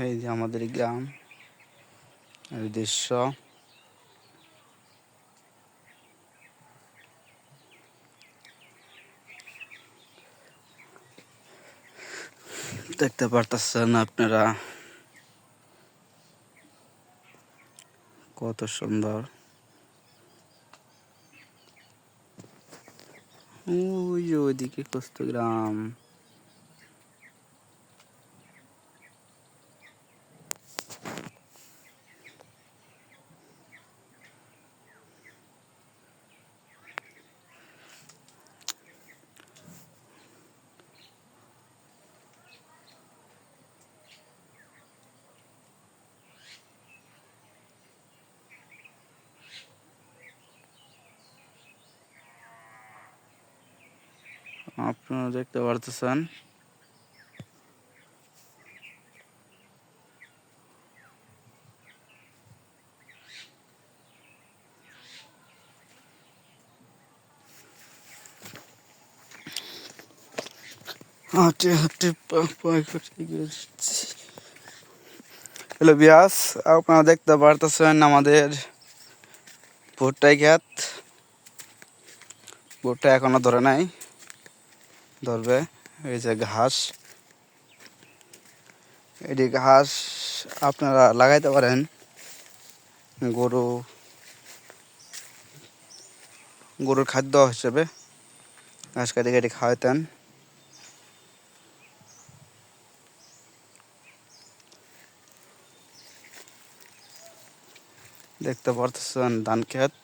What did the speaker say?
এই যে আমাদের গ্রাম এই দৃশ্য। দেখতে পারতেছেন আপনারা কত সুন্দর। ওই যে ওইদিকে কস্ত গ্রাম। আপনারা দেখতে পারতেছেন হাঁটে হাঁটে হ্যালো বিয়াস, আপনারা দেখতে পারতেছেন আমাদের ভুট্টাই ক্ষেত। ভুট্টা এখনো ধরে নাই, ধরবে। এই যে ঘাস, এটি ঘাস আপনারা লাগাইতে পারেন। গরুর খাদ্য হিসেবে ঘাস কেটে কেটে খাওয়াতেন। দেখতে পারতেছেন ধান ক্ষেত।